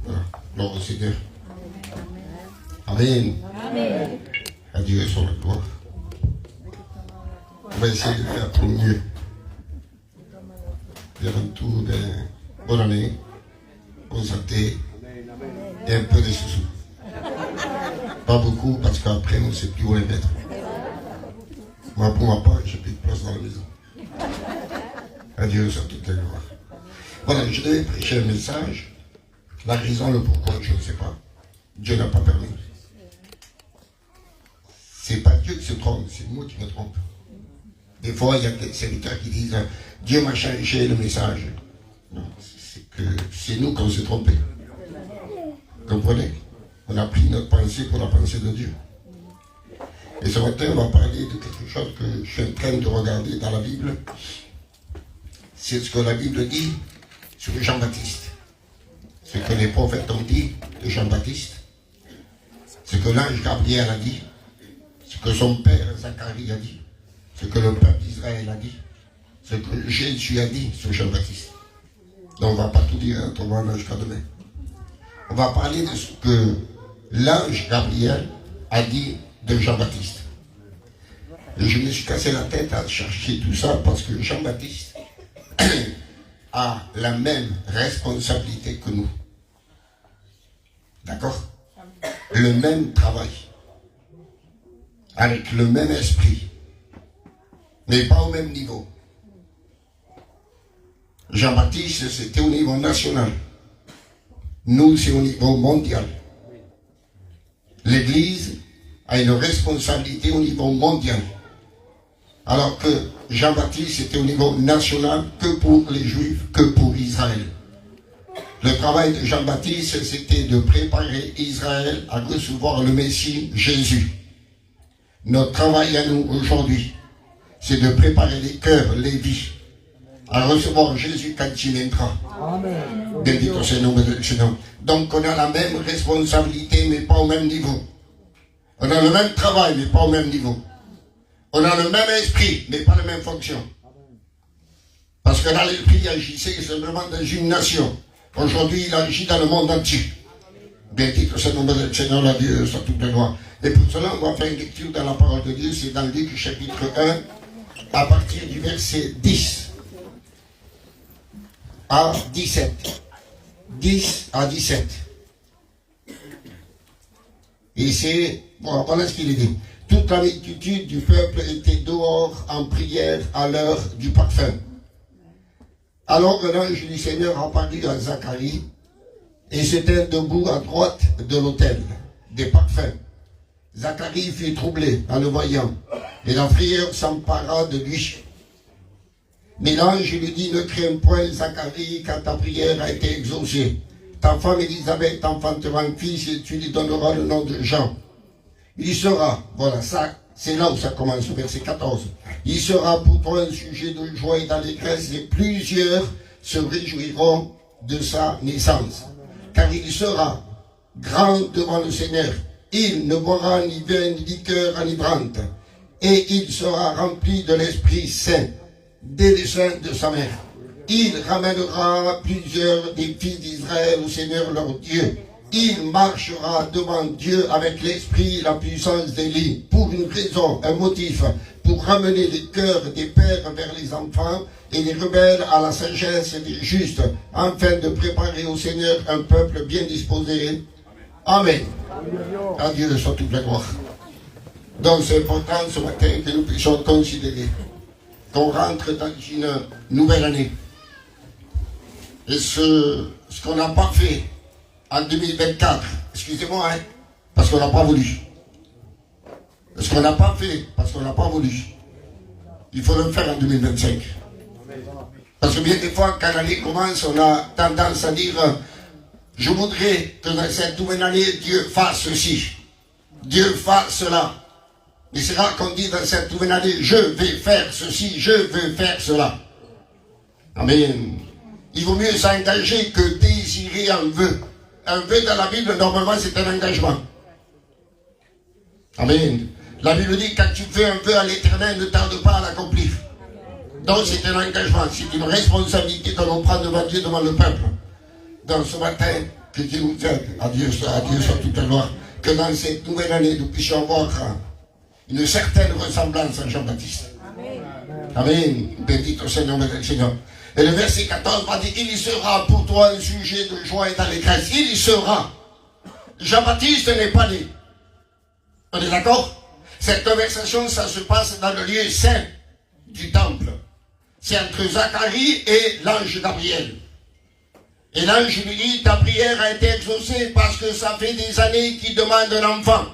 Voilà. Gloire au Seigneur. Amen. Amen. À Dieu soit la gloire. On va essayer de faire pour mieux. Et avant tout, bonne année, bonne santé et un peu de sous-sous. Pas beaucoup parce qu'après on ne sait plus où les mettre. Moi pour ma part, j'ai plus de place dans la maison. Adieu sur toute la gloire. Voilà, je devais prêcher un message. La raison, le pourquoi, je ne sais pas. Dieu n'a pas permis. C'est pas Dieu qui se trompe, c'est moi qui me trompe. Des fois, il y a des serviteurs qui disent Dieu m'a changé le message. Non, c'est que c'est nous qu'on s'est trompé. Vous comprenez? On a pris notre pensée pour la pensée de Dieu. Et ce matin, on va parler de quelque chose que je suis en train de regarder dans la Bible. C'est ce que la Bible dit sur Jean-Baptiste. Ce que les prophètes ont dit de Jean-Baptiste. Ce que l'ange Gabriel a dit. Ce que son père Zacharie a dit. Ce que le peuple d'Israël a dit. Ce que Jésus a dit sur Jean-Baptiste. Donc on ne va pas tout dire autrement jusqu'à demain. On va parler de ce que l'ange Gabriel a dit de Jean-Baptiste. Et je me suis cassé la tête à chercher tout ça parce que Jean-Baptiste a la même responsabilité que nous. D'accord? Le même travail. Avec le même esprit. Mais pas au même niveau. Jean-Baptiste, c'était au niveau national. Nous, c'est au niveau mondial. L'Église a une responsabilité au niveau mondial. Alors que Jean-Baptiste, c'était au niveau national, que pour les Juifs, que pour Israël. Le travail de Jean-Baptiste, c'était de préparer Israël à recevoir le Messie Jésus. Notre travail à nous aujourd'hui, c'est de préparer les cœurs, les vies, à recevoir Jésus quand il viendra. Amen. Béni soit le nom de Dieu. Donc on a la même responsabilité, mais pas au même niveau. On a le même travail, mais pas au même niveau. On a le même esprit, mais pas la même fonction. Parce que dans l'esprit, il agissait simplement dans une nation. Aujourd'hui, il agit dans le monde entier. Béni soit le nom de Seigneur, la Dieu, soit toute la gloire. Et pour cela, on va faire une lecture dans la parole de Dieu. C'est dans Luc chapitre 1, à partir du verset 10 à 17. 10 à 17. Et c'est, bon, voilà ce qu'il est dit. Toute la multitude du peuple était dehors en prière à l'heure du parfum. Alors l'ange du Seigneur apparut à Zacharie et s'était debout à droite de l'autel des parfums. Zacharie fut troublé en le voyant et la frayeur s'empara de lui. Mais l'ange lui dit, ne crains point Zacharie, car ta prière a été exaucée. Ta femme Élisabeth enfantera un fils et tu lui donneras le nom de Jean. Il sera, voilà, ça, c'est là où ça commence, au verset 14. Il sera pour toi un sujet de joie et d'allégresse et plusieurs se réjouiront de sa naissance. Car il sera grand devant le Seigneur. Il ne boira ni vin ni liqueur enivrante. Et il sera rempli de l'Esprit Saint dès le sein de sa mère. Il ramènera plusieurs des fils d'Israël au Seigneur leur Dieu. Il marchera devant Dieu avec l'esprit et la puissance d'Élie, pour une raison, un motif, pour ramener les cœurs des pères vers les enfants et les rebelles à la sagesse des justes, afin de préparer au Seigneur un peuple bien disposé. Amen. À Dieu soit toute la gloire. Donc c'est important ce matin que nous puissions considérer qu'on rentre dans une nouvelle année. Et ce qu'on n'a pas fait en 2024, excusez-moi, hein, parce qu'on n'a pas voulu. Ce qu'on n'a pas fait, parce qu'on n'a pas voulu. Il faut le faire en 2025. Parce que bien des fois, quand l'année commence, on a tendance à dire je voudrais que dans cette nouvelle année, Dieu fasse ceci, Dieu fasse cela. Mais c'est rare qu'on dit dans cette nouvelle année, je vais faire ceci, je vais faire cela. Amen. Il vaut mieux s'engager que désirer un vœu. Un vœu dans la Bible, normalement, c'est un engagement. Amen. La Bible dit, quand tu fais un vœu à l'Éternel, ne tarde pas à l'accomplir. Donc c'est un engagement, c'est une responsabilité que l'on prend devant Dieu, devant le peuple. Donc ce matin, que Dieu nous aide, à Dieu soit toute la gloire, que dans cette nouvelle année, nous puissions avoir une certaine ressemblance à Jean-Baptiste. Amen. Amen. Béni au Seigneur, le Seigneur. Et le verset 14 va dire, il sera pour toi un sujet de joie et d'allégresse. Il sera. Jean-Baptiste n'est pas né. On est d'accord? Cette conversation, ça se passe dans le lieu saint du temple. C'est entre Zacharie et l'ange Gabriel. Et l'ange lui dit, ta prière a été exaucée parce que ça fait des années qu'il demande un enfant.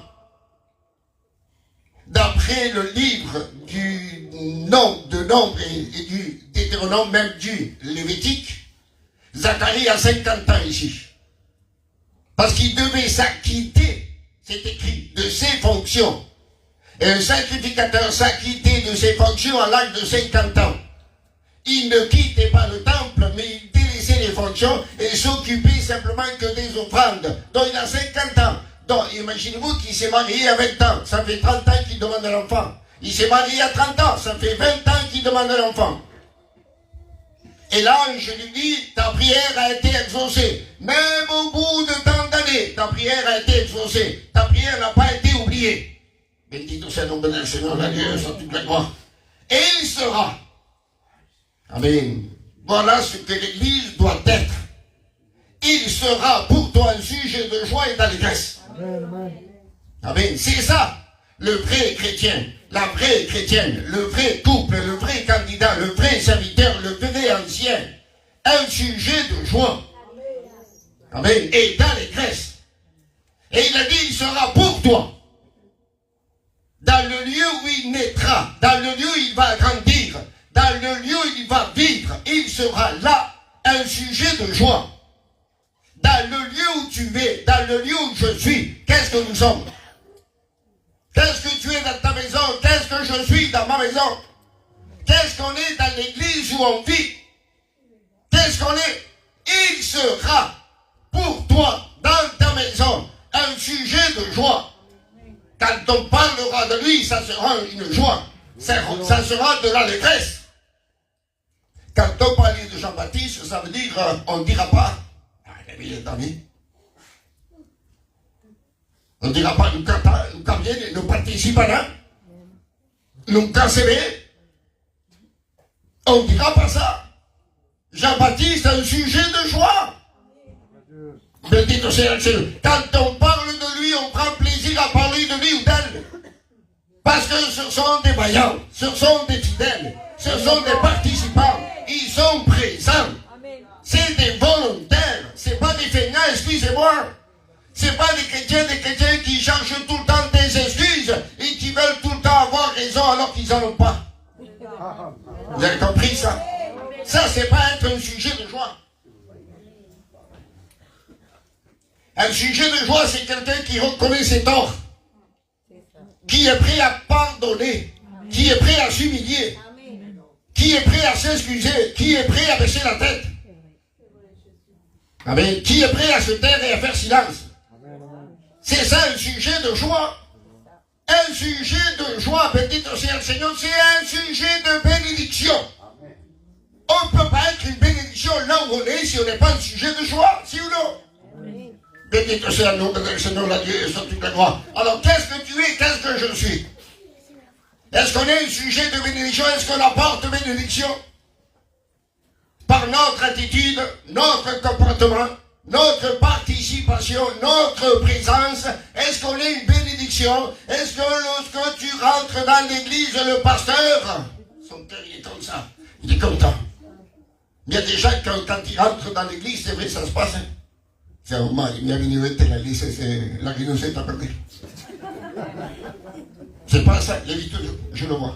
D'après le livre du nombre et du Deutéronome, même du Lévitique, Zacharie a 50 ans ici. Parce qu'il devait s'acquitter, c'est écrit, de ses fonctions. Et un sacrificateur s'acquittait de ses fonctions à l'âge de 50 ans. Il ne quittait pas le temple, mais il délaissait les fonctions et s'occupait simplement que des offrandes. Donc il a 50 ans. Donc imaginez-vous qu'il s'est marié à 20 ans. Ça fait 30 ans qu'il demande un enfant. Il s'est marié à 30 ans. Ça fait 20 ans qu'il demande un enfant. Et l'ange lui dit, ta prière a été exaucée. Même au bout de tant d'années, ta prière a été exaucée. Ta prière n'a pas été oubliée. Béni soit le nom de Seigneur, la Dieu, soit toute la gloire. Et il sera. Amen. Voilà ce que l'Église doit être. Il sera pour toi un sujet de joie et d'allégresse. Amen. Amen. C'est ça, le vrai chrétien, la vraie chrétienne, le vrai couple, le vrai candidat, le vrai serviteur, le vrai ancien. Un sujet de joie. Amen. Et d'allégresse. Et il a dit, il sera pour toi. Dans le lieu où il naîtra, dans le lieu où il va grandir, dans le lieu où il va vivre, il sera là un sujet de joie. Dans le lieu où tu es, dans le lieu où je suis, qu'est-ce que nous sommes? Qu'est-ce que tu es dans ta maison? Qu'est-ce que je suis dans ma maison? Qu'est-ce qu'on est dans l'église où on vit? Qu'est-ce qu'on est? Il sera pour toi, dans ta maison, un sujet de joie. Quand on parlera de lui, ça sera une joie. Ça sera de l'allégresse. Quand on parlait de Jean-Baptiste, ça veut dire, on ne dira pas, il est ami. On ne dira pas, nous viene, nous participerons, nous cancellerons. On ne dira pas ça. Jean-Baptiste est un sujet de joie. Béni soit le Seigneur. Quand on parle de lui, on prend plaisir à parler de lui ou d'elle. Parce que ce sont des vaillants, ce sont des fidèles, ce sont des participants. Ils sont présents. C'est des volontaires. C'est pas des feignants, excusez-moi. C'est pas des chrétiens qui cherchent tout le temps des excuses et qui veulent tout le temps avoir raison alors qu'ils n'en ont pas. Vous avez compris ça? Ça, c'est pas être un sujet de joie. Un sujet de joie, c'est quelqu'un qui reconnaît ses torts, qui est prêt à pardonner, qui est prêt à s'humilier, qui est prêt à s'excuser, qui est prêt à baisser la tête. Amen. Qui est prêt à se taire et à faire silence. C'est ça un sujet de joie. Un sujet de joie, béni soit le Seigneur, c'est un sujet de bénédiction. On ne peut pas être une bénédiction là où on est si on n'est pas un sujet de joie, si ou non? Béni soit le nom de Seigneur, la Dieu, soit toute la gloire. Alors qu'est-ce que tu es, qu'est-ce que je suis? Est-ce qu'on est un sujet de bénédiction? Est-ce qu'on apporte bénédiction? Par notre attitude, notre comportement, notre participation, notre présence, est-ce qu'on est une bénédiction? Est-ce que lorsque tu rentres dans l'église, le pasteur, son cœur il est comme ça, il est content. Il y a des gens quand ils rentrent dans l'église, c'est vrai, ça se passe. C'est un moment, il y a une l'église, c'est la réussite à côté. C'est pas ça, l'habitude, je le vois.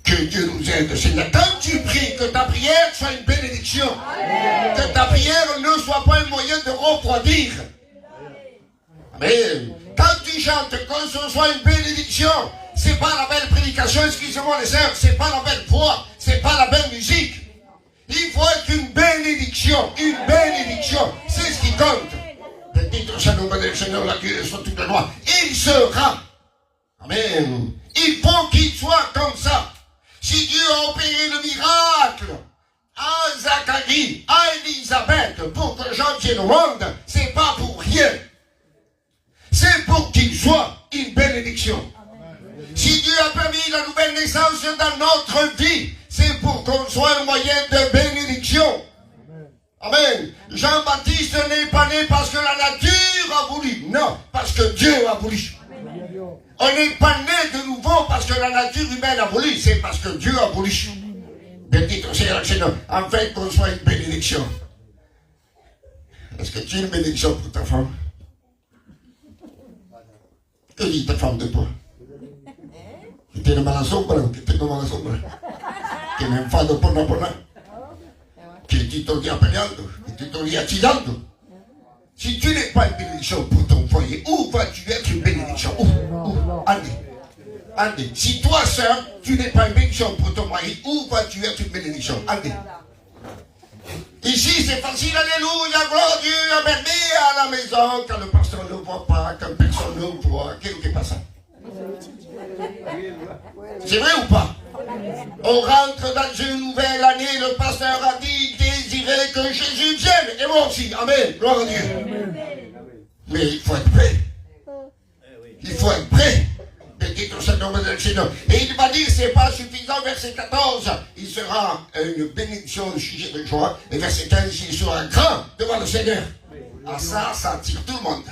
Que Dieu nous aide, Seigneur. Quand tu pries, que ta prière soit une bénédiction. Que ta prière ne soit pas un moyen de refroidir. Amen. Quand tu chantes, que ce soit une bénédiction. C'est pas la belle prédication, excusez-moi les sœurs, c'est pas la belle voix, c'est pas la belle musique. Il faut être une bénédiction, c'est ce qui compte. Bendito soit le nom du Seigneur, la Dieu soit toute la gloire. Il sera. Amen. Il faut qu'il soit comme ça. Si Dieu a opéré le miracle à Zacharie, à Élisabeth, pour que Jean vienne au monde, c'est pas pour rien. C'est pour qu'il soit une bénédiction. Si Dieu a permis la nouvelle naissance dans notre vie, c'est pour qu'on soit un moyen de bénédiction. Amen. Jean-Baptiste n'est pas né parce que la nature a voulu. Non, parce que Dieu a voulu. On n'est pas né de nouveau parce que la nature humaine a voulu. C'est parce que Dieu a voulu. Bendito sea el Señor. En fait, qu'on soit une bénédiction. Est-ce que tu es une bénédiction pour ta femme? Que dit ta femme de toi? Que tiene mala sombra, que tengo mala sombra. Que me enfado por nada. Que estoy todo el día peleando, que estoy todo el día chillando. Si tu n'es pas une bénédiction pour ton foyer, où vas-tu être une bénédiction? Où? Andé. Si toi, sœur, tu n'es pas une bénédiction pour ton mari, où vas-tu être une bénédiction? Andé. Ici, c'est facile, alléluia, gloire à Dieu, amen, mais à la maison, quand le pasteur ne voit pas, quand personne ne voit, qu'est-ce qui passe? C'est vrai ou pas? On rentre dans une nouvelle année, le pasteur a dit, désirait que Jésus vienne, et moi aussi, amen, gloire à Dieu. Mais il faut être prêt. Il faut être prêt. Et il va dire, c'est pas suffisant, verset 14, il sera une bénédiction, un sujet de joie, et verset 15, il sera grand devant le Seigneur. Ah ça attire tout le monde.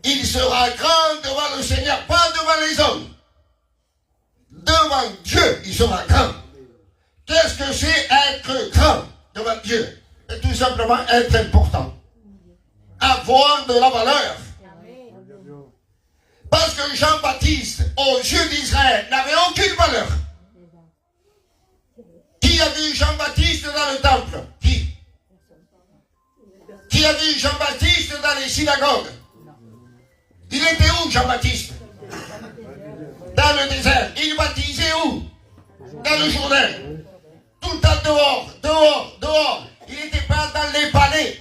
Il sera grand devant le Seigneur, pas devant les hommes. Devant Dieu, il sera grand. Qu'est-ce que c'est être grand devant Dieu? Et tout simplement être important. Avoir de la valeur. Parce que Jean-Baptiste, aux yeux d'Israël, n'avait aucune valeur. Qui a vu Jean-Baptiste dans le temple? Qui a vu Jean-Baptiste dans les synagogues? Il était où, Jean-Baptiste? Dans le désert. Il baptisait où? Dans le Jourdain. Tout le temps dehors. Il n'était pas dans les palais.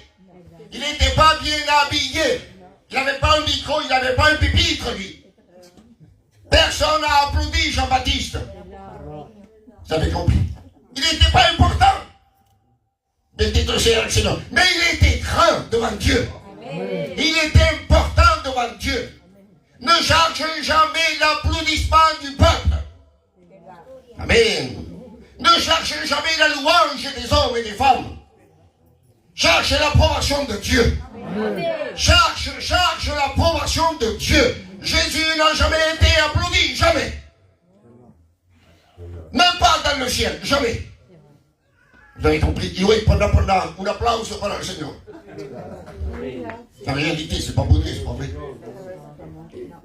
Il n'était pas bien habillé. Il n'avait pas un micro, il n'avait pas un pupitre, lui. Personne n'a applaudi Jean-Baptiste. Vous avez compris? Il n'était pas important. Mais il était grand devant Dieu. Il était important devant Dieu. Ne cherchez jamais l'applaudissement du peuple. Amen. Ne cherchez jamais la louange des hommes et des femmes. Cherchez l'approbation de Dieu. Cherche l'approbation de Dieu. Jésus n'a jamais été applaudi, jamais. Même pas dans le ciel, jamais. Vous avez compris? Oui, pendant, un applause pendant le Seigneur. La réalité, c'est pas beau, c'est pas vrai.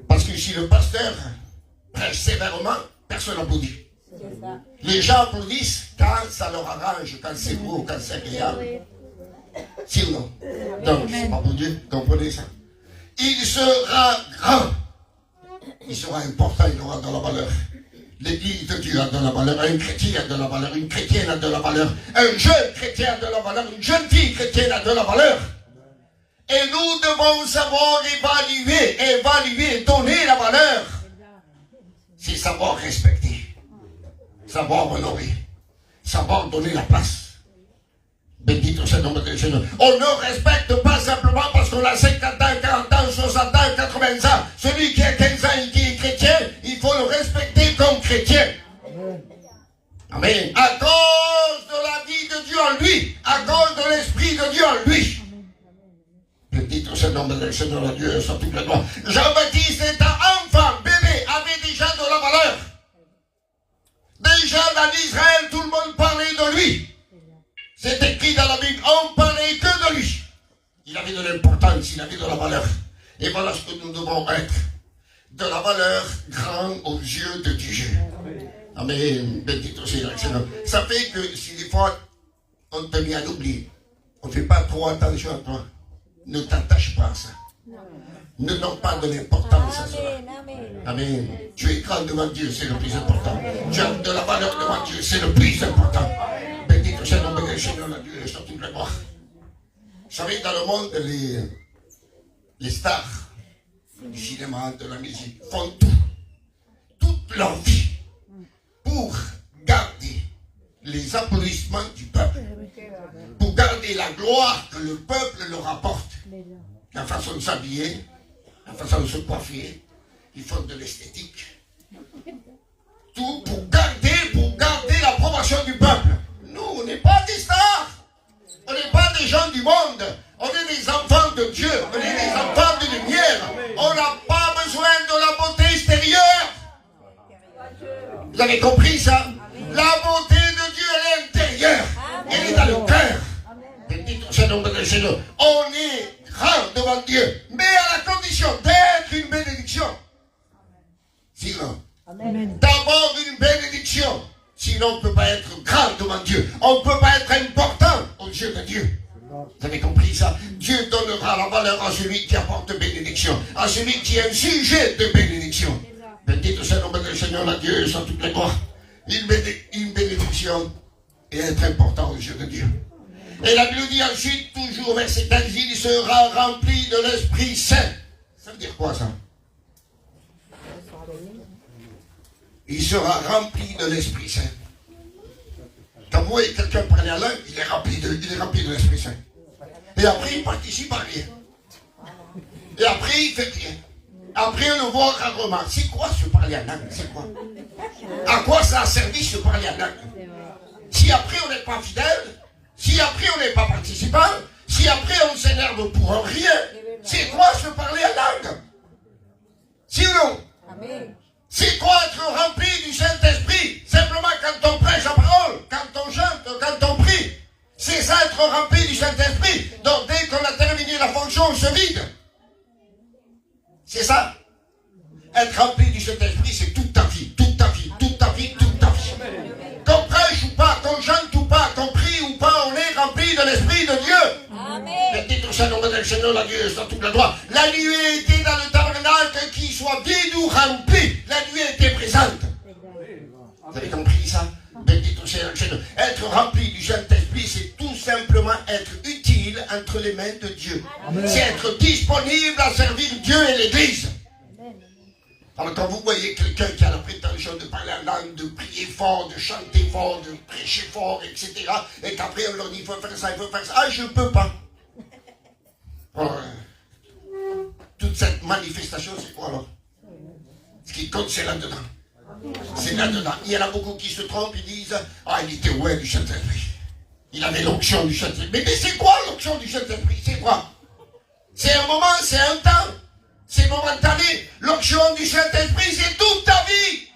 Parce que si le pasteur prêche sévèrement, personne n'applaudit. Les gens applaudissent quand ça leur arrange, quand c'est beau, quand c'est agréable. Si ou non? Donc, c'est pas pour Dieu, comprenez ça. Il sera grand. Il sera important, il aura de la valeur. L'église de Dieu a de la valeur, un chrétien a de la valeur, une chrétienne a de la valeur, un jeune chrétien a de la valeur, une jeune fille chrétienne a de la valeur. Et nous devons savoir évaluer, donner la valeur. C'est savoir respecter, savoir honorer, savoir donner la place. Bendito sea el nombre del Señor. On ne respecte pas simplement parce qu'on a 50 ans, 40 ans, 60 ans, 80 ans. Celui qui a 15 ans et qui est chrétien, il faut le respecter comme chrétien. Amen. À cause de la vie de Dieu en lui, à cause de l'Esprit de Dieu en lui. Bendito sea el nombre del Señor, Dieu soit toute la gloire. Jean-Baptiste étant enfant, bébé, avait déjà de la valeur. Déjà dans Israël, tout le monde parlait de lui. C'est écrit dans la Bible, on ne parlait que de lui. Il avait de l'importance, il avait de la valeur. Et voilà ce que nous devons être. De la valeur grande aux yeux de Dieu. Amen. Bendito sea el Señor. Ça fait que si des fois on te met à l'oubli, on ne fait pas trop attention à toi. Ne t'attache pas à ça. Ne donne pas de l'importance à cela. Amen. Tu es grand devant Dieu, c'est le plus important. Tu as de la valeur devant Dieu, c'est le plus important. Bendito sea el nombre del Señor, la Dieu soit toute la gloire. Vous savez, dans le monde, les stars du cinéma, de la musique, font toute leur vie pour pour garder les applaudissements du peuple, pour garder la gloire que le peuple leur apporte. La façon de s'habiller, la façon de se coiffer, ils font de l'esthétique. Tout pour garder l'approbation du peuple. Nous, on n'est pas des stars. On n'est pas des gens du monde. On est des enfants de Dieu. On est des enfants de lumière. On n'a pas besoin de la beauté extérieure. Vous avez compris ça? La beauté de Dieu, elle est intérieure. Elle est dans le cœur. On est grand devant Dieu, mais à la condition d'être une bénédiction. Sinon, d'abord une bénédiction. Sinon, on ne peut pas être grand devant Dieu. On ne peut pas être important aux yeux de Dieu. Vous avez compris ça? Dieu donnera la valeur à celui qui apporte bénédiction, à celui qui est un sujet de bénédiction. Bendito soit le nom du Seigneur, la Dieu, sans toute la gloire. Une bénédiction est être important aux yeux de Dieu. Et la Bible dit ensuite, toujours verset 15, il sera rempli de l'Esprit Saint. Ça veut dire quoi ça? Il sera rempli de l'Esprit Saint. Quand vous voyez quelqu'un parler à langue, il est rempli de l'Esprit Saint. Et après, il participe à rien. Et après, il fait rien. Après, on le voit rarement. C'est quoi se parler à langue? C'est quoi? À quoi ça a servi se parler à langue? Si après, on n'est pas fidèle, si après, on n'est pas participant, si après, on s'énerve pour rien, c'est quoi se parler à langue? Si ou non? C'est quoi être rempli du Saint-Esprit? Simplement quand on prêche la parole, quand on chante, quand on prie. C'est ça être rempli du Saint-Esprit. Donc dès qu'on a terminé la fonction, on se vide. C'est ça. Être rempli du Saint-Esprit, c'est toute ta vie, toute ta vie, toute ta vie, toute ta vie. Qu'on prêche ou pas, qu'on chante ou pas, qu'on prie ou pas, on est rempli de l'Esprit de Dieu. Amen. Dites au Seigneur, le Seigneur, la Dieu, dans toute la gloire. La nuée était dans le tabernacle, qu'il soit vide ou rempli. La nuée était présente. Vous avez compris ça? Dites au Seigneur, être rempli du Saint-Esprit, c'est tout simplement être utile entre les mains de Dieu. C'est être disponible à servir Dieu et l'Église. Alors quand vous voyez quelqu'un qui a la prétention de parler en langue, de prier fort, de chanter fort, de prêcher fort, etc., et qu'après on leur dit il faut faire ça, il faut faire ça, ah je ne peux pas. Alors, toute cette manifestation, c'est quoi alors? Ce qui compte, c'est là-dedans. C'est là-dedans. Il y en a beaucoup qui se trompent, ils disent ah il était ouais du Saint-Esprit. Il avait l'onction du Saint-Esprit. Mais c'est quoi l'onction du Saint-Esprit? C'est quoi? C'est un moment, c'est un temps. C'est momentané. L'onction du Saint-Esprit, c'est toute ta vie.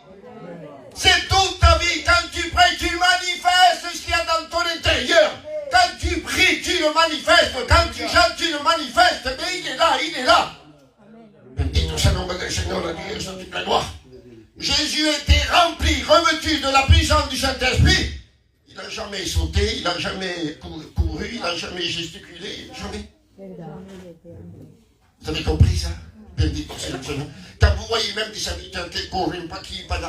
C'est toute ta vie. Quand tu pries, tu manifestes ce qu'il y a dans ton intérieur. Quand tu pries, tu le manifestes. Quand tu chantes, tu le manifestes. Mais il est là, il est là. Bendito soit le nom du Seigneur, la Dieu, sans toute la gloire. Jésus était rempli, revêtu de la puissance du Saint-Esprit. Il n'a jamais sauté, il n'a jamais couru, il n'a jamais gesticulé, jamais. Vous avez compris ça? Quand vous voyez même des serviteurs qui courent,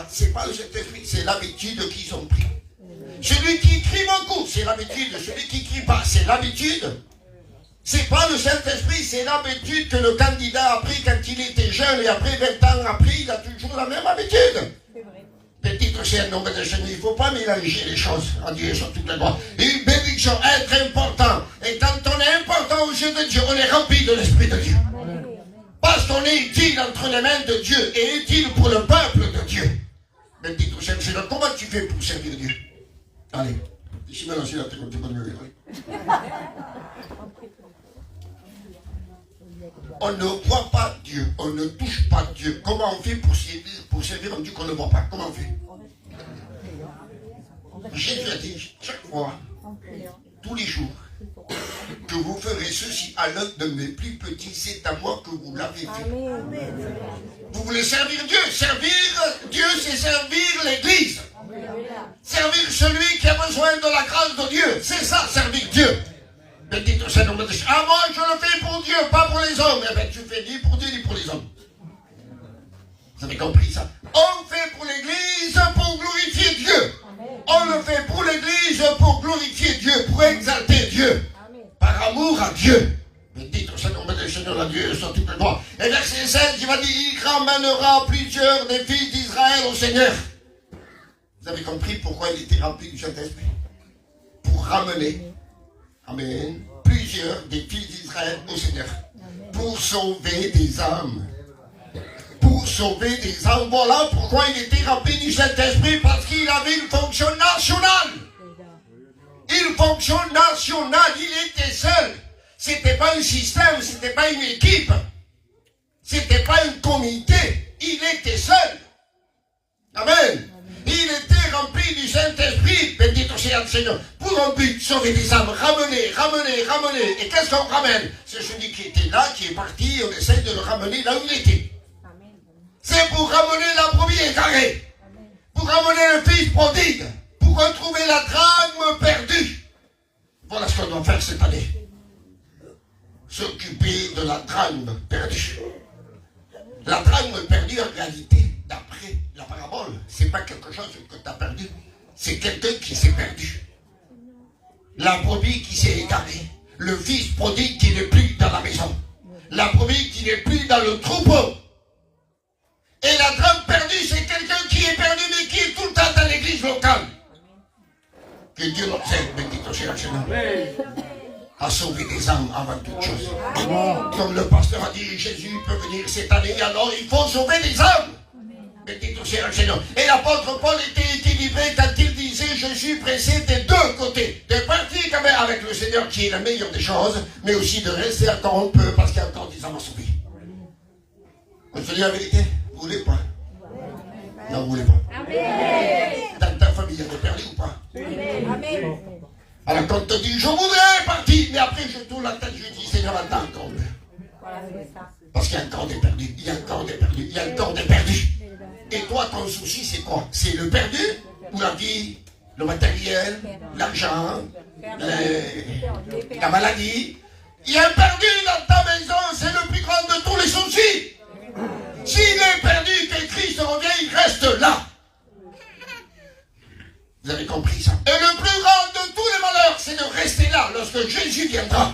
c'est pas le Saint-Esprit, c'est l'habitude qu'ils ont pris. Celui qui crie beaucoup, c'est l'habitude. Celui qui crie pas, c'est l'habitude. C'est pas le Saint-Esprit, c'est l'habitude que le candidat a pris quand il était jeune et après 20 ans après, il a toujours la même habitude. Petit aussi un nombre de chaînes, il ne faut pas mélanger les choses. À Dieu sur toute la gloire. Une bénédiction, être important. Et quand on est important aux yeux de Dieu, on est rempli de l'Esprit de Dieu. Parce qu'on est utile entre les mains de Dieu et utile pour le peuple de Dieu. Mais dites au Seigneur, comment tu fais pour servir Dieu? Allez, ici maintenant, c'est là, tu peux me lever. On ne voit pas Dieu, on ne touche pas Dieu. Comment on fait pour servir un Dieu qu'on ne voit pas? Comment on fait? Jésus a dit chaque fois, tous les jours, que vous ferez ceci à l'un de mes plus petits, c'est à moi que vous l'avez fait. Vous voulez servir Dieu? Servir Dieu, c'est servir l'Église. Servir celui qui a besoin de la grâce de Dieu. C'est ça, servir Dieu. Mais dites au Seigneur, ah moi je le fais pour Dieu, pas pour les hommes. Eh bien tu fais ni pour Dieu ni pour les hommes. Vous avez compris ça? On fait pour l'Église pour glorifier Dieu. On le fait pour l'Église pour glorifier Dieu, pour exalter Dieu. Par amour à Dieu. Mais dites au Seigneur, la Dieu sur toute la gloire. Et verset 16, il va dire, il ramènera plusieurs des fils d'Israël au Seigneur. Vous avez compris pourquoi il était rempli du Saint-Esprit? Pour ramener, amen, plusieurs des fils d'Israël au Seigneur. Pour sauver des âmes. Pour sauver des âmes. Voilà pourquoi il était rempli du Saint-Esprit, parce qu'il avait une fonction nationale. Une fonction nationale. Il était seul. C'était pas un système, c'était pas une équipe. C'était pas un comité. Il était seul. Amen. Il était rempli du Saint-Esprit, bendit soit le Seigneur, pour un but, sauver des âmes, ramener. Et qu'est-ce qu'on ramène? C'est celui qui était là, qui est parti, on essaie de le ramener là où il était. C'est pour ramener la brebis égarée, pour ramener le fils prodigue, pour retrouver la drachme perdue. Voilà ce qu'on doit faire cette année. S'occuper de la drachme perdue. La drachme perdue, en réalité, d'après la parabole, c'est pas quelque chose que tu as perdu, c'est quelqu'un qui s'est perdu. La brebis qui s'est égarée, le fils prodigue qui n'est plus dans la maison, la brebis qui n'est plus dans le troupeau. Et la drachme perdue, c'est quelqu'un qui est perdu, mais qui est tout le temps dans l'église locale. Que Dieu nous aide, bendito sea el Seigneur, à sauver des âmes avant toute chose. Comme le pasteur a dit, Jésus peut venir cette année, alors il faut sauver des âmes. Bendito sea el Seigneur. Et l'apôtre Paul était équilibré quand il disait, je suis pressé des deux côtés. De partir quand même avec le Seigneur qui est la meilleure des choses, mais aussi de rester encore un peu parce qu'il y a encore des âmes à sauver. On se dit la vérité? Vous voulez pas? Non, vous voulez pas? Dans ta famille, il y a des perdus ou pas? Amen. Alors quand on te dit, je voudrais partir, mais après je tourne la tête, je dis, Seigneur, attends encore. Parce qu'il y a encore des perdus, il y a encore des perdus, il y a encore des perdus. Et toi, ton souci, c'est quoi? C'est le perdu ou la vie, le matériel, l'argent, la maladie? Il y a un perdu dans ta maison, c'est le plus grand de tous les soucis. S'il est perdu, que Christ revient, il reste là. Vous avez compris ça? Et le plus grand de tous les malheurs, c'est de rester là lorsque Jésus viendra.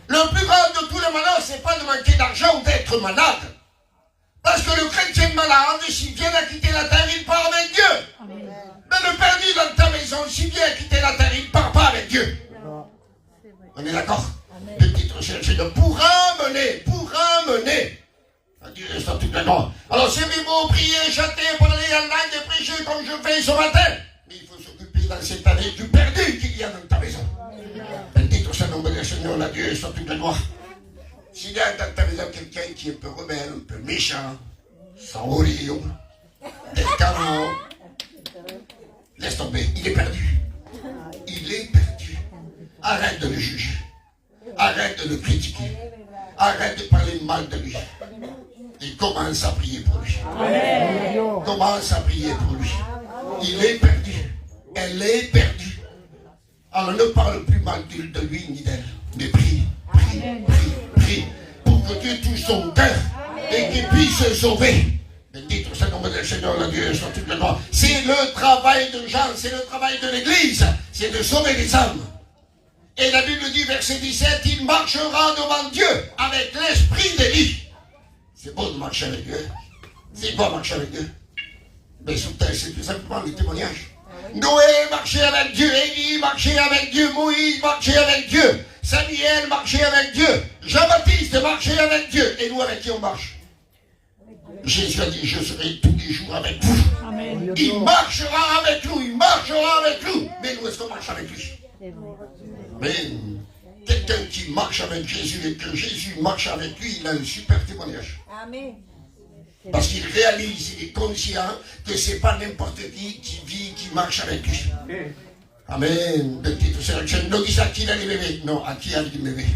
Le plus grand de tous les malheurs, c'est pas de manquer d'argent ou d'être malade. Parce que le chrétien malade, s'il vient à quitter la terre, il part avec Dieu. Mais le perdu dans ta maison, s'il vient à quitter la terre, il ne part pas avec Dieu. On est d'accord? Le titre cherché de pour ramener. Dieu reste toute la gloire. Alors c'est bien beau prier, chanter, parler en langue et prêcher comme je fais ce matin. Mais il faut s'occuper dans cette année du perdu qu'il y a dans ta maison. Le titre c'est le nom du Seigneur, la Dieu reste toute la gloire. S'il y a dans ta maison quelqu'un qui est un peu rebelle, un peu méchant, sans rire, escarant, laisse tomber, il est perdu. Il est perdu. Arrête de le juger. Arrête de le critiquer. Arrête de parler mal de lui. Et commence à prier pour lui. Commence à prier pour lui. Il est perdu. Elle est perdue. Alors ne parle plus mal de lui ni d'elle. Mais prie. Pour que Dieu touche son cœur et qu'il puisse se sauver. Bendito soit le nom du Seigneur, la Dieu soit toute la gloire. C'est le travail de Jean, c'est le travail de l'Église, c'est de sauver les âmes. Et la Bible dit, verset 17, il marchera devant Dieu avec l'esprit d'Élie. C'est beau de marcher avec Dieu. C'est quoi marcher avec Dieu? Mais sur terre, c'est tout simplement le témoignage. Noé marchait avec Dieu, Élie marchait avec Dieu, Moïse marchait avec Dieu, Samuel marchait avec Dieu, Jean-Baptiste marchait avec Dieu. Et nous, avec qui on marche? Jésus a dit, je serai tous les jours avec vous. Amen. Il marchera avec nous, Mais nous, est-ce qu'on marche avec lui? Mais quelqu'un qui marche avec Jésus et que Jésus marche avec lui, il a un super témoignage. Amen. Parce qu'il réalise, il est conscient que ce n'est pas n'importe qui vit, qui marche avec lui. Amen. Donc il à qui il a les bébés? Non, à qui il a les bébés?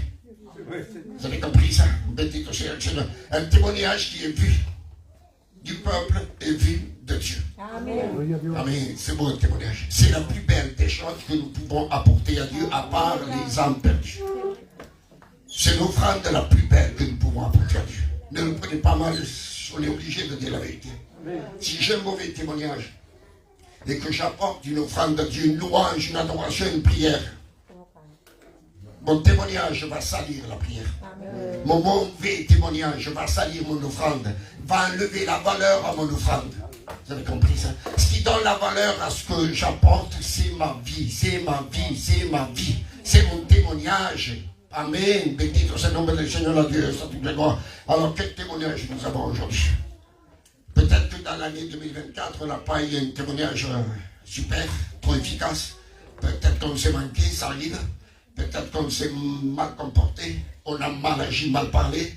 Vous avez compris ça? Un témoignage qui est vu du peuple et vu de Dieu. Amen. Amen. C'est bon un témoignage. C'est la plus belle des choses que nous pouvons apporter à Dieu, à part les âmes perdues. C'est l'offrande la plus belle que nous pouvons apporter à Dieu. Ne le prenez pas mal, on est obligé de dire la vérité. Si j'ai un mauvais témoignage et que j'apporte une offrande à Dieu, une louange, une adoration, une prière, mon témoignage va salir la prière. Amen. Mon mauvais témoignage va salir mon offrande, va enlever la valeur à mon offrande. Vous avez compris ça? Ce qui donne la valeur à ce que j'apporte, c'est ma vie, c'est ma vie, c'est ma vie. C'est mon témoignage. Amen. Béni soit le nom du Seigneur, la Dieu, sa toute la gloire. Alors, quel témoignage nous avons aujourd'hui? Peut-être que dans l'année 2024, on n'a pas eu un témoignage super, trop efficace. Peut-être qu'on s'est manqué, ça arrive. Peut-être qu'on s'est mal comporté. On a mal agi, mal parlé.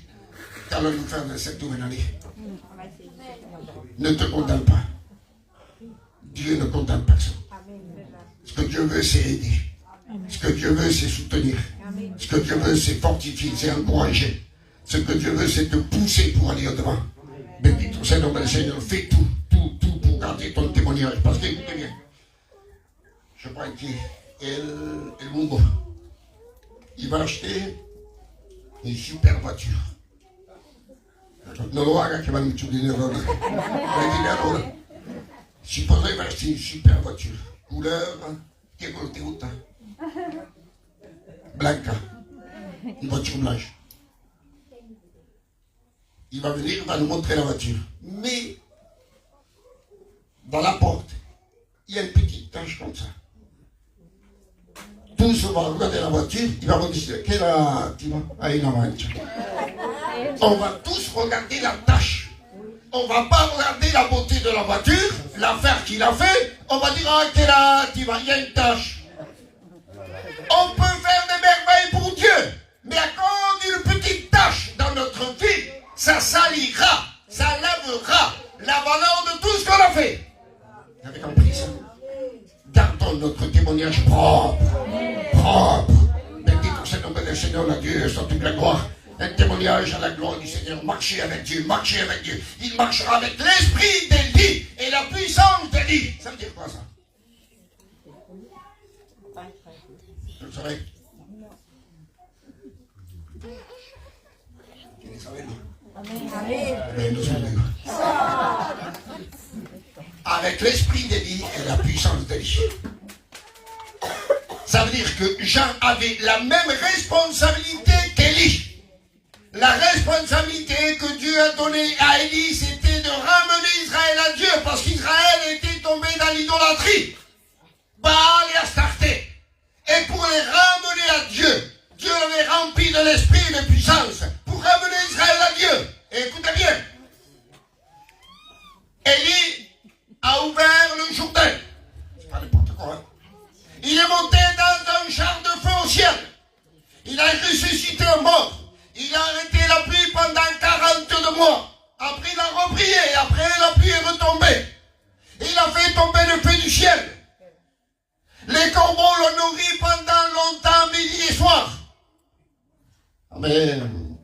Qu'allons-nous faire de cette nouvelle année? Ne te condamne pas. Dieu ne condamne personne. Ce que Dieu veut, c'est aider. Ce que Dieu veut, c'est soutenir. Ce que Dieu veut, c'est fortifier, c'est encourager. Ce que Dieu veut, c'est te pousser pour aller au-devant. Béni soit le nom du Seigneur. Fais tout pour garder ton témoignage. Parce que, écoutez bien, je crois qu'il Mungo, il va acheter une super voiture. Non lo haga che vanno giù di errore. Supposons qu'il va acheter une super voiture. Couleur, che contenuta. Blanca. Une voiture blanche. Il va venir, il va nous montrer la voiture. Mais, dans la porte, il y a une petite tache comme ça. Tous vont regarder la voiture, il va me dire, quelle est la voiture? On va tous regarder la tâche. On ne va pas regarder la beauté de la voiture, l'affaire qu'il a fait. On va dire, ah, il y a une tâche. On peut faire des merveilles pour Dieu. Mais à cause d'une petite tâche dans notre vie, ça salira, ça lavera la valeur de tout ce qu'on a fait. Vous avez compris ça? Gardons notre témoignage propre. Propre. Béni soit le nom du Seigneur, la Dieu, soit toute la gloire. Un témoignage à la gloire du Seigneur. Marchez avec Dieu, marchez avec Dieu. Il marchera avec l'esprit d'Élie et la puissance d'Élie. Ça veut dire quoi ça? Vous le savez? Vous le savez? Amen. Avec l'esprit d'Élie et la puissance d'Élie. Ça veut dire que Jean avait la même responsabilité qu'Élie. La responsabilité que Dieu a donnée à Élie, c'était de ramener Israël à Dieu, parce qu'Israël était tombé dans l'idolâtrie. Baal et Astarté. Et pour les ramener à Dieu, Dieu avait rempli de l'esprit et de puissance pour ramener Israël à Dieu. Et écoutez bien. Élie a ouvert le Jourdain. C'est pas n'importe quoi. Hein? Il est monté dans un char de feu au ciel. Il a ressuscité un mort. Il a arrêté la pluie pendant 42 mois. Après, il a reprié. Et après, la pluie est retombée. Il a fait tomber le feu du ciel. Les corbeaux l'ont nourri pendant longtemps, midi et soir. Amen.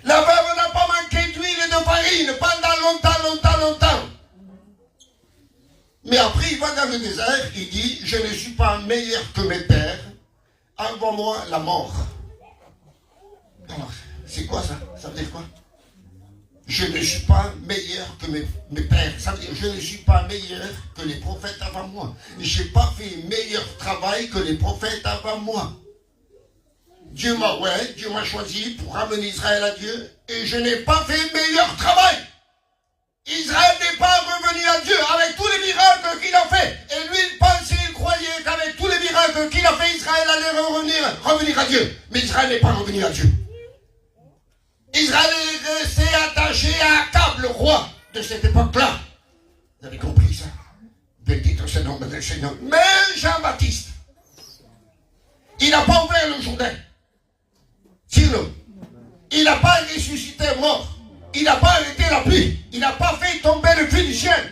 La veuve n'a pas manqué d'huile et de farine pendant longtemps. Mais après, il va dans le désert, il dit, je ne suis pas meilleur que mes pères, envoie-moi la mort. Alors, c'est quoi ça? Ça veut dire quoi? Je ne suis pas meilleur que mes pères. Ça veut dire, je ne suis pas meilleur que les prophètes avant moi. Je n'ai pas fait meilleur travail que les prophètes avant moi. Dieu m'a choisi pour ramener Israël à Dieu, et je n'ai pas fait meilleur travail. Israël n'est pas revenu à Dieu avec tous les miracles qu'il a fait. Et lui, il pensait, il croyait qu'avec tous les miracles qu'il a fait, Israël allait revenir à Dieu. Mais Israël n'est pas revenu à Dieu. Israël est resté attaché à Akab, le roi de cette époque-là. Vous avez compris ça? Béni soit le nom du Seigneur. Mais Jean-Baptiste, il n'a pas ouvert le Jourdain. Sinon, il n'a pas ressuscité mort. Il n'a pas arrêté la pluie. Il n'a pas fait tomber le feu du ciel.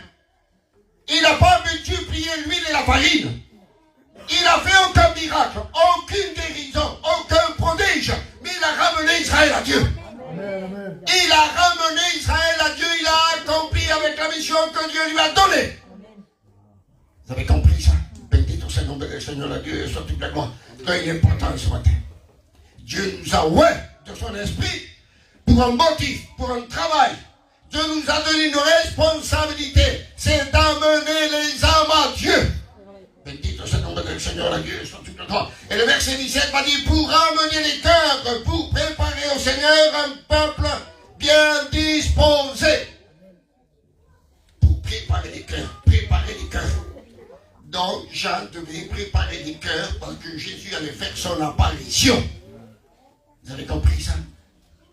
Il n'a pas multiplié l'huile et la farine. Il n'a fait aucun miracle, aucune guérison, aucun prodige. Mais il a ramené Israël à Dieu. Amen. Il a ramené Israël à Dieu. Il a accompli avec la mission que Dieu lui a donnée. Vous avez compris ça? Béni soit le nom du Seigneur, la Dieu, soit toute la gloire. C'est une importance ce matin. Dieu nous a ouvert de son esprit pour un motif, pour un travail. Dieu nous a donné une responsabilité, c'est d'amener les âmes à Dieu. Béni soit le nom du Seigneur, la Dieu, soit toute la gloire. Et le verset 17 va dire, pour ramener les cœurs, pour préparer au Seigneur un peuple bien disposé. Pour préparer cœurs. Préparer les cœurs. Donc, Jean devait préparer les cœurs parce que Jésus allait faire son apparition. Vous avez compris ça?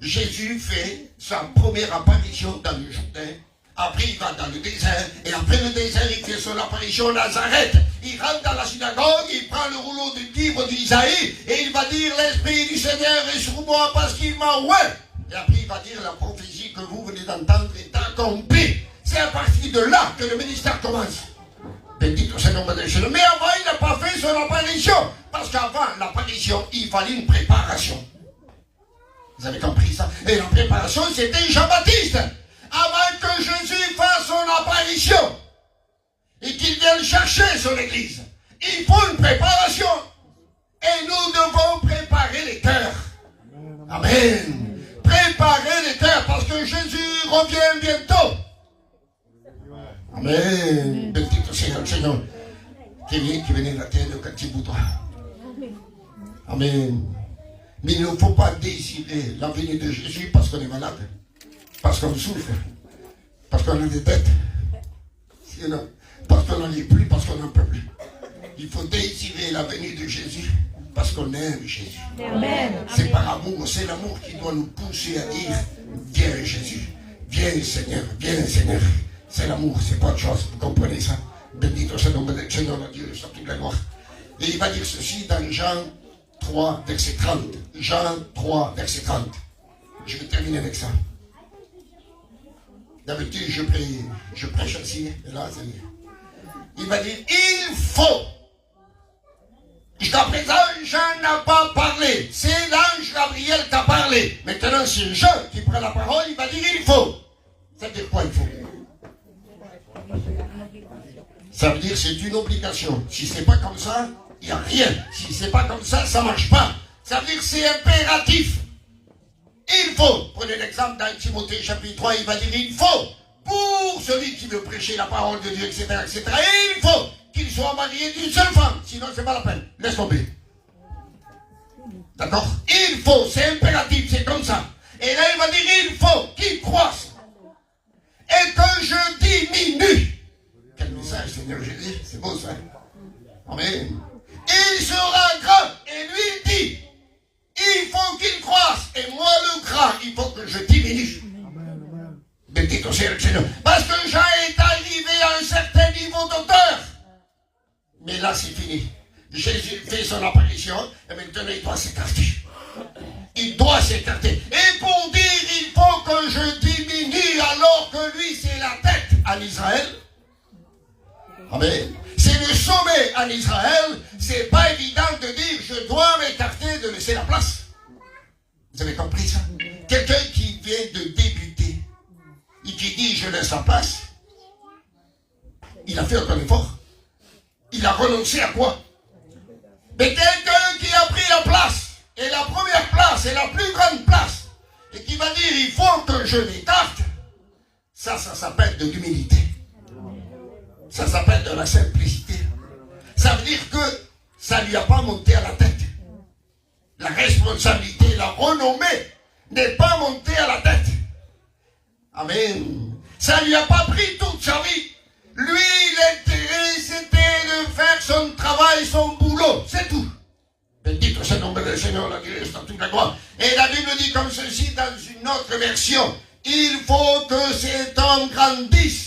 Jésus fait sa première apparition dans le Jourdain. Après, il va dans le désert. Et après le désert, il fait son apparition à Nazareth. Il rentre dans la synagogue, il prend le rouleau du livre d'Isaïe et il va dire l'Esprit du Seigneur est sur moi parce qu'il m'a oint. Et après, il va dire la prophétie que vous venez d'entendre est accomplie. C'est à partir de là que le ministère commence. Bendito soit le nom de Dieu. Mais avant, il n'a pas fait son apparition. Parce qu'avant l'apparition, il fallait une préparation. Vous avez compris ça? Et la préparation, c'était Jean-Baptiste. Avant que Jésus fasse son apparition et qu'il vienne chercher son église, il faut une préparation. Et nous devons préparer les cœurs. Amen. Préparer les cœurs parce que Jésus revient bientôt. Amen. Bendito sea el Señor. Qué bien que viene la terre de Katiboutoua. Amen. Mais il ne faut pas désirer la venue de Jésus parce qu'on est malade, parce qu'on souffre, parce qu'on a des dettes, parce qu'on n'en est plus, parce qu'on n'en peut plus. Il faut désirer la venue de Jésus parce qu'on aime Jésus. C'est par amour, c'est l'amour qui doit nous pousser à dire viens Jésus, viens Seigneur, viens Seigneur. C'est l'amour, c'est pas autre chose, vous comprenez ça? Bendito sea le nom du Seigneur, Dieu, sur toute la gloire. Et il va dire ceci dans Jean 3, verset 30. Jean 3, verset 30. Je vais terminer avec ça. D'habitude, je prêche ainsi. Et là, il va dire, il faut. Jusqu'à présent, Jean n'a pas parlé. C'est l'ange Gabriel qui a parlé. Maintenant, c'est Jean qui prend la parole. Il va dire, il faut. Ça veut dire quoi, il faut? Ça veut dire, c'est une obligation. Si c'est pas comme ça, il n'y a rien. Si c'est pas comme ça, ça ne marche pas. Ça veut dire que c'est impératif. Il faut. Prenez l'exemple dans Timothée chapitre 3, il va dire il faut. Pour celui qui veut prêcher la parole de Dieu, etc., etc. Et il faut qu'il soit marié d'une seule femme. Sinon, c'est pas la peine. Laisse tomber. D'accord? Il faut. C'est impératif. C'est comme ça. Et là, il va dire il faut qu'il croisse. Et que je diminue. Quel message, Seigneur Jésus. C'est beau ça. Amen. Il sera grand. Et lui, il dit, il faut qu'il croisse. Et moi, le grand, il faut que je diminue. Bendito sea le Seigneur. Parce que Jean est arrivé à un certain niveau d'auteur. Mais là, c'est fini. Jésus fait son apparition. Et maintenant, il doit s'écarter. Il doit s'écarter. Et pour dire, il faut que je diminue alors que lui, c'est la tête en Israël. Amen. C'est le sommet en Israël. C'est pas évident de dire je dois m'écarter, de laisser la place. Vous avez compris ça? Quelqu'un qui vient de débuter et qui dit je laisse la place, il a fait aucun effort. Il a renoncé à quoi? Mais quelqu'un qui a pris la place, et la première place, et la plus grande place, et qui va dire il faut que je m'écarte, ça s'appelle de l'humilité. Ça s'appelle de la simplicité. Ça veut dire que ça ne lui a pas monté à la tête. La responsabilité, la renommée n'est pas montée à la tête. Amen. Ça ne lui a pas pris toute sa vie. Lui, l'intérêt, c'était de faire son travail, son boulot. C'est tout. Bendito soit le nom du Seigneur, la grâce dans toute la gloire. Et la Bible dit comme ceci dans une autre version. Il faut que cet homme grandisse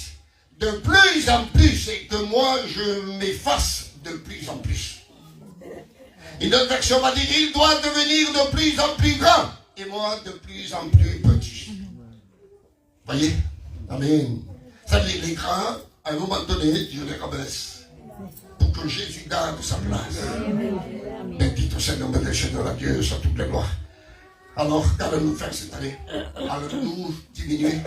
de plus en plus et que moi je m'efface de plus en plus. Une autre version va dire il doit devenir de plus en plus grand et moi de plus en plus petit. Voyez? Amen. Ça veut dire les grands, à un moment donné, Dieu les rabaisse pour que Jésus garde sa place. Bendito soit le nom du Seigneur, Dieu sur toute la gloire. Alors, qu'allons-nous faire cette année? Allons-nous diminuer?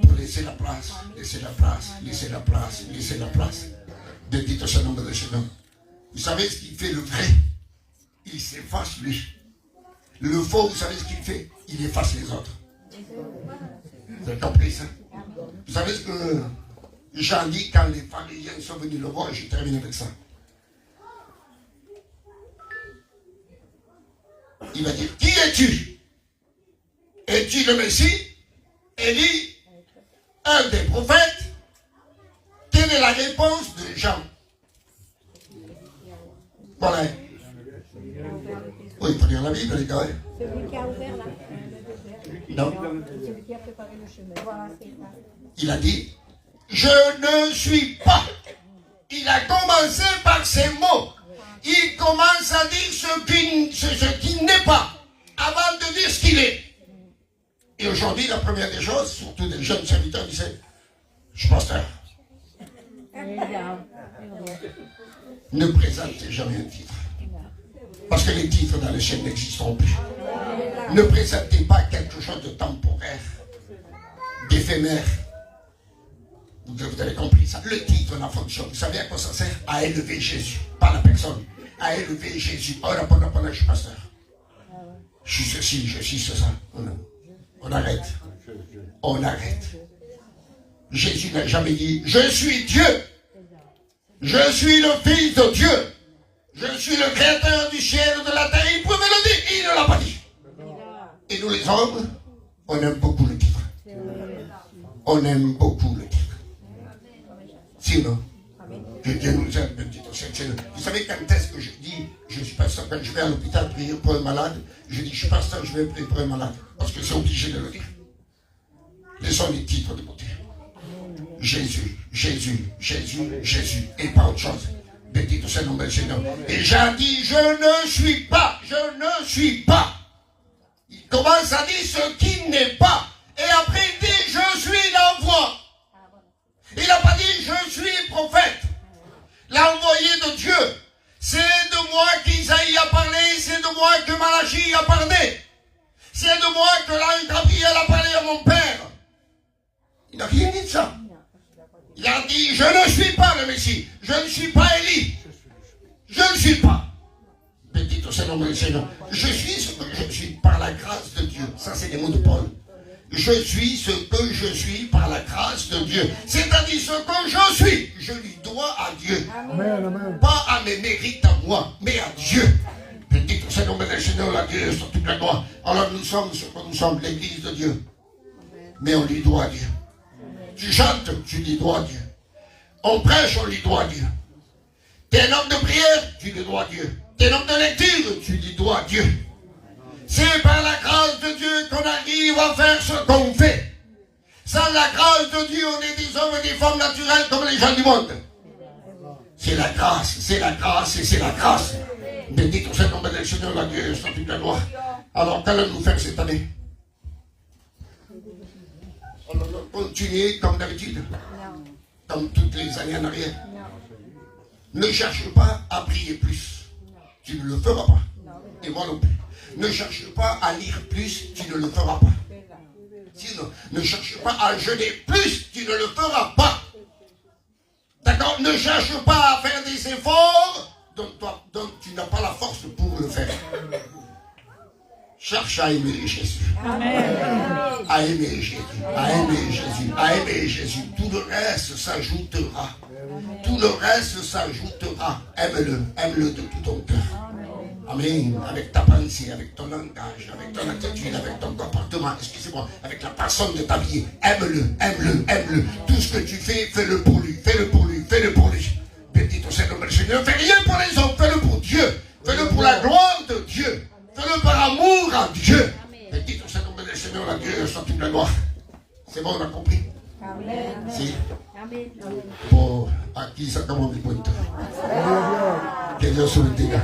Pour laisser la place, laisser la place, laisser la place, laisser la place. Bendito soit le nom de Seigneur. Vous savez ce qu'il fait le vrai? Il s'efface lui. Le faux, vous savez ce qu'il fait? Il efface les autres. Vous avez compris ça? Vous savez ce que Jean dit quand les pharisiens sont venus le voir? Je termine avec ça. Il va dire, qui es-tu? Es-tu le Messie? Élie? Un des prophètes? Quelle réponse de Jean. Voilà. Oui, il faut lire la Bible, les gars. Celui qui a ouvert la Non. Celui qui a préparé le chemin. Voilà, c'est ça. Il a dit, je ne suis pas. Il a commencé par ces mots. Il commence à dire ce qui n'est pas, avant de dire ce qu'il est. Et aujourd'hui, la première des choses, surtout des jeunes serviteurs, disaient, je suis pasteur. Ne présentez jamais un titre. Parce que les titres dans les chaînes n'existeront plus. Ne présentez pas quelque chose de temporaire, d'éphémère. Vous avez compris ça. Le titre, la fonction, vous savez à quoi ça sert? À élever Jésus, pas la personne. À élever Jésus. Oh, je suis pasteur. Je suis ceci, je suis ça. On arrête. On arrête. Jésus n'a jamais dit, je suis Dieu. Je suis le Fils de Dieu. Je suis le Créateur du ciel et de la terre. Il pouvait le dire, il ne l'a pas dit. Et nous les hommes, on aime beaucoup le titre. On aime beaucoup le titre. Sinon, que Dieu nous aide, bendito sea el cielo. Vous savez quand est-ce que je dis, je suis pasteur, quand je vais à l'hôpital prier pour un malade, je dis, je suis pasteur, je vais prier pour un malade. Parce que c'est obligé de le dire. Laissons les titres de côté. Jésus, Jésus, Jésus, Jésus, et pas autre chose. Bendito sea el nombre del Seigneur. Et Jean dit, je ne suis pas, je ne suis pas. Il commence à dire ce qui n'est pas. Et après il dit, je suis l'envoi. Il n'a pas dit, je suis prophète. L'envoyé de Dieu. C'est de moi qu'Isaïe a parlé, c'est de moi que Malachie a parlé. C'est de moi que l'ange Gabriel a parlé à mon père. Il n'a rien dit de ça. Il a dit, je ne suis pas le Messie. Je ne suis pas Élie. Je ne suis pas. Bendito sea el nombre del Seigneur. Je suis ce que je suis par la grâce de Dieu. Ça, c'est les mots de Paul. Je suis ce que je suis par la grâce de Dieu. C'est-à-dire ce que je suis, je lui dois à Dieu. Amen. Pas à mes mérites à moi, mais à Dieu. Bendito sea el nombre del Seigneur, la Dieu sur toute la gloire. Alors nous sommes ce que nous sommes, l'église de Dieu. Mais on lui doit à Dieu. Tu chantes, tu lui dois à Dieu. On prêche, on lui doit à Dieu. T'es un homme de prière, tu lui dois à Dieu. T'es un homme de lecture, tu lui dois à Dieu. C'est par la grâce de Dieu qu'on arrive à faire ce qu'on fait. Sans la grâce de Dieu, on est des hommes et des femmes naturelles comme les gens du monde. C'est la grâce, c'est la grâce et c'est la grâce. Bendito sea el nombre del Seigneur, la Dieu, sur toute la gloire. Alors, qu'allons-nous faire cette année? On va continuer comme d'habitude, comme toutes les années en arrière. Ne cherche pas à prier plus. Tu ne le feras pas. Et moi non plus. Ne cherche pas à lire plus, tu ne le feras pas. Sinon, ne cherche pas à jeûner plus, tu ne le feras pas. D'accord? Ne cherche pas à faire des efforts dont tu n'as pas la force pour le faire. Cherche à aimer Jésus. Amen. À aimer Jésus. À aimer Jésus. À aimer Jésus. Tout le reste s'ajoutera. Tout le reste s'ajoutera. Aime-le. Aime-le de tout ton cœur. Amen. Avec ta pensée, avec ton langage, avec ton attitude, avec ton comportement, excusez-moi, avec la façon de t'habiller. Aime-le, aime-le, aime-le. Tout ce que tu fais, fais-le pour lui, fais-le pour lui, fais-le pour lui. Bendito sea el nombre del Seigneur. Fais rien pour les hommes, fais-le pour Dieu. Fais-le pour la gloire de Dieu. Fais-le par amour à Dieu. Bendito sea el nombre del Seigneur, la Dieu soit toute la gloire. C'est bon, on a compris? Amen. Si. Pour à qui ça commence le point? Que Dieu se le diga.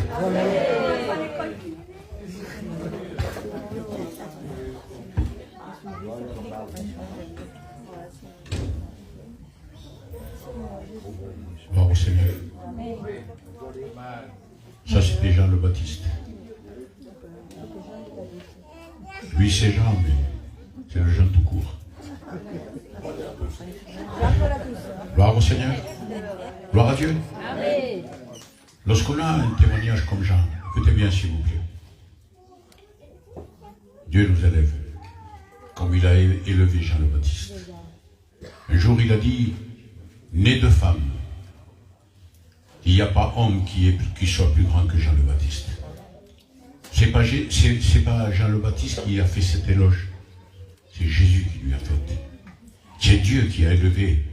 Gloire au Seigneur. Ça, c'était Jean le Baptiste. Lui, c'est Jean, mais c'est le Jean tout court. Gloire au Seigneur. Gloire à Dieu. Lorsqu'on a un témoignage comme Jean, écoutez bien s'il vous plaît. Dieu nous élève, comme il a élevé Jean le Baptiste. Un jour, il a dit, né de femme, il n'y a pas homme qui soit plus grand que Jean le Baptiste. C'est pas Jean le Baptiste qui a fait cet éloge. C'est Jésus qui lui a fait. C'est Dieu qui a élevé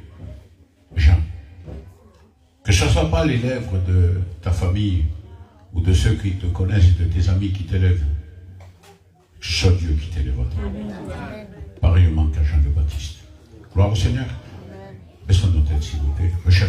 Jean. Que ce ne soit pas les lèvres de ta famille ou de ceux qui te connaissent, de tes amis qui t'élèvent. Que ce soit Dieu qui t'élève à toi. Pareillement qu'à Jean le Baptiste. Gloire au Seigneur. Baissons nos têtes, s'il vous plaît. Recherche